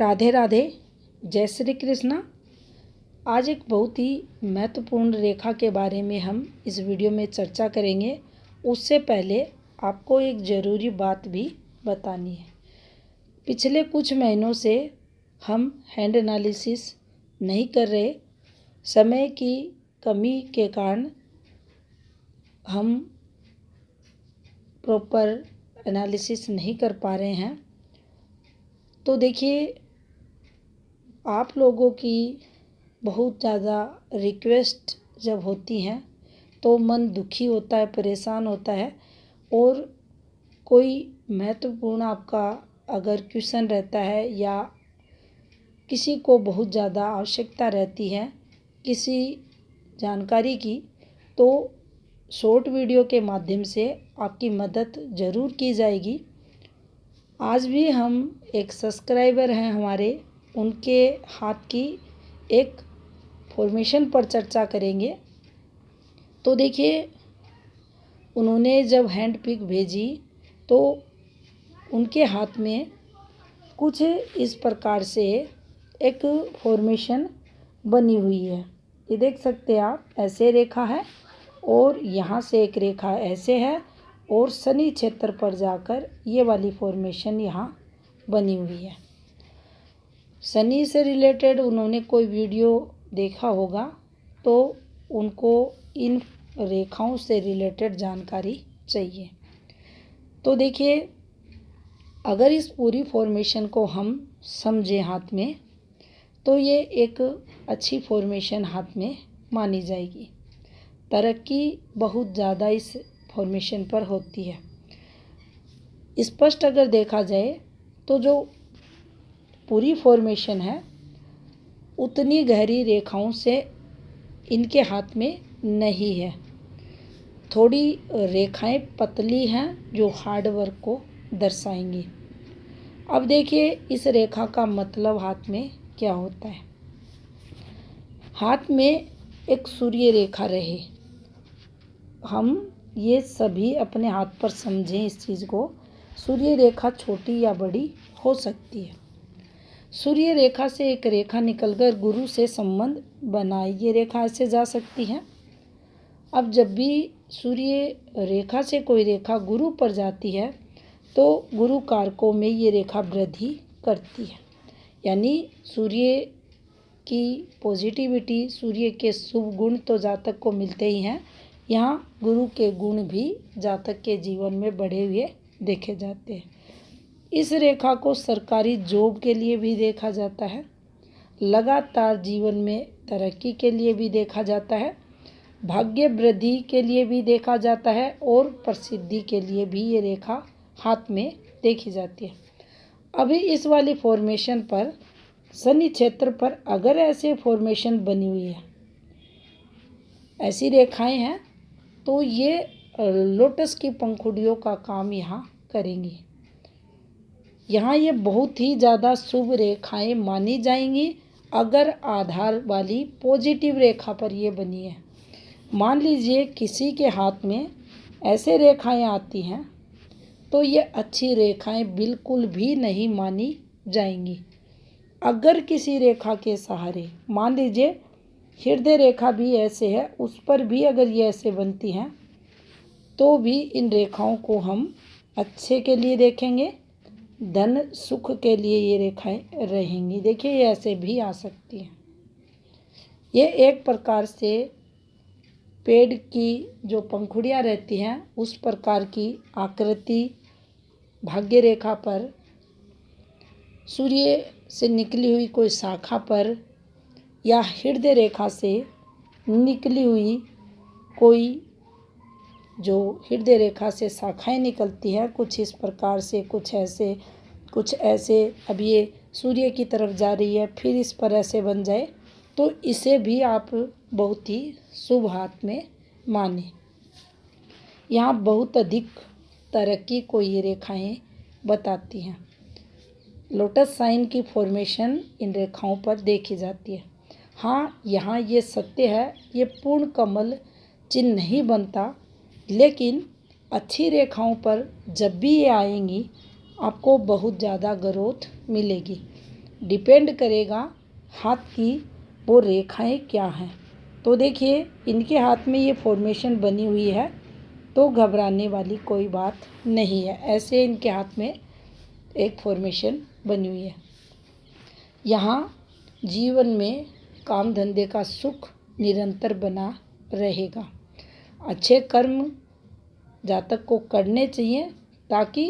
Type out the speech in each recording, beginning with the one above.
राधे राधे, जय श्री कृष्णा। आज एक बहुत ही महत्वपूर्ण रेखा के बारे में हम इस वीडियो में चर्चा करेंगे। उससे पहले आपको एक ज़रूरी बात भी बतानी है। पिछले कुछ महीनों से हम हैंड एनालिसिस नहीं कर रहे। समय की कमी के कारण हम प्रॉपर एनालिसिस नहीं कर पा रहे हैं। तो देखिए, आप लोगों की बहुत ज़्यादा रिक्वेस्ट जब होती हैं तो मन दुखी होता है, परेशान होता है। और कोई महत्वपूर्ण आपका अगर क्वेश्चन रहता है या किसी को बहुत ज़्यादा आवश्यकता रहती है किसी जानकारी की, तो शॉर्ट वीडियो के माध्यम से आपकी मदद ज़रूर की जाएगी। आज भी हम एक सब्सक्राइबर हैं हमारे, उनके हाथ की एक फॉर्मेशन पर चर्चा करेंगे। तो देखिए, उन्होंने जब हैंड पिक भेजी तो उनके हाथ में कुछ इस प्रकार से एक फॉर्मेशन बनी हुई है। ये देख सकते हैं आप, ऐसे रेखा है और यहाँ से एक रेखा ऐसे है और शनि क्षेत्र पर जाकर ये वाली फॉर्मेशन यहाँ बनी हुई है। शनि से रिलेटेड उन्होंने कोई वीडियो देखा होगा तो उनको इन रेखाओं से रिलेटेड जानकारी चाहिए। तो देखिए, अगर इस पूरी फॉर्मेशन को हम समझें हाथ में, तो ये एक अच्छी फॉर्मेशन हाथ में मानी जाएगी। तरक्की बहुत ज़्यादा इस फॉर्मेशन पर होती है। स्पष्ट अगर देखा जाए तो जो पूरी फॉर्मेशन है उतनी गहरी रेखाओं से इनके हाथ में नहीं है। थोड़ी रेखाएं पतली हैं जो हार्ड वर्क को दर्शाएंगी। अब देखिए, इस रेखा का मतलब हाथ में क्या होता है। हाथ में एक सूर्य रेखा रहे, हम ये सभी अपने हाथ पर समझें इस चीज़ को। सूर्य रेखा छोटी या बड़ी हो सकती है। सूर्य रेखा से एक रेखा निकलकर गुरु से संबंध बनाए, ये रेखा ऐसे जा सकती है। अब जब भी सूर्य रेखा से कोई रेखा गुरु पर जाती है तो गुरु कारकों में ये रेखा वृद्धि करती है। यानी सूर्य की पॉजिटिविटी, सूर्य के शुभ गुण तो जातक को मिलते ही हैं, यहाँ गुरु के गुण भी जातक के जीवन में बढ़े हुए देखे जाते हैं। इस रेखा को सरकारी जॉब के लिए भी देखा जाता है, लगातार जीवन में तरक्की के लिए भी देखा जाता है, भाग्य वृद्धि के लिए भी देखा जाता है और प्रसिद्धि के लिए भी ये रेखा हाथ में देखी जाती है। अभी इस वाली फॉर्मेशन पर शनि क्षेत्र पर अगर ऐसे फॉर्मेशन बनी हुई है, ऐसी रेखाएं हैं, तो ये लोटस की पंखुड़ियों का काम यहाँ करेंगी। यहाँ ये बहुत ही ज़्यादा शुभ रेखाएं मानी जाएंगी अगर आधार वाली पॉजिटिव रेखा पर ये बनी है। मान लीजिए किसी के हाथ में ऐसे रेखाएं आती हैं तो ये अच्छी रेखाएं बिल्कुल भी नहीं मानी जाएंगी। अगर किसी रेखा के सहारे, मान लीजिए हृदय रेखा भी ऐसे है, उस पर भी अगर ये ऐसे बनती हैं तो भी इन रेखाओं को हम अच्छे के लिए देखेंगे, धन सुख के लिए ये रेखाएं रहेंगी। देखिए, ये ऐसे भी आ सकती हैं। ये एक प्रकार से पेड़ की जो पंखुड़ियाँ रहती हैं उस प्रकार की आकृति भाग्य रेखा पर, सूर्य से निकली हुई कोई शाखा पर या हृदय रेखा से निकली हुई कोई जो हृदय रेखा से शाखाएं निकलती है, कुछ इस प्रकार से, कुछ ऐसे, कुछ ऐसे। अब ये सूर्य की तरफ जा रही है, फिर इस पर ऐसे बन जाए तो इसे भी आप बहुत ही शुभ हाथ में माने। यहाँ बहुत अधिक तरक्की को ये रेखाएं बताती हैं। लोटस साइन की फॉर्मेशन इन रेखाओं पर देखी जाती है। हाँ, यहाँ ये सत्य है, ये पूर्ण कमल चिन्ह नहीं बनता, लेकिन अच्छी रेखाओं पर जब भी ये आएंगी आपको बहुत ज़्यादा ग्रोथ मिलेगी। डिपेंड करेगा हाथ की वो रेखाएं क्या हैं। तो देखिए इनके हाथ में ये फॉर्मेशन बनी हुई है, तो घबराने वाली कोई बात नहीं है। ऐसे इनके हाथ में एक फॉर्मेशन बनी हुई है। यहाँ जीवन में काम धंधे का सुख निरंतर बना रहेगा। अच्छे कर्म जातक को करने चाहिए ताकि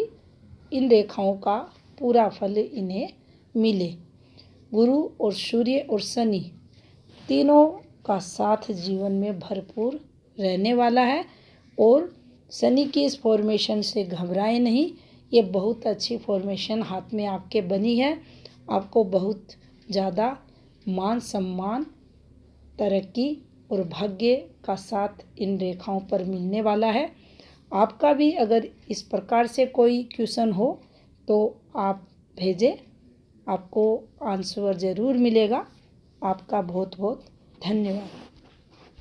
इन रेखाओं का पूरा फल इन्हें मिले। गुरु और सूर्य और शनि तीनों का साथ जीवन में भरपूर रहने वाला है, और शनि की इस फॉर्मेशन से घबराए नहीं। ये बहुत अच्छी फॉर्मेशन हाथ में आपके बनी है। आपको बहुत ज़्यादा मान सम्मान, तरक्की और भाग्य का साथ इन रेखाओं पर मिलने वाला है। आपका भी अगर इस प्रकार से कोई क्वेश्चन हो तो आप भेजें, आपको आंसर ज़रूर मिलेगा। आपका बहुत बहुत धन्यवाद।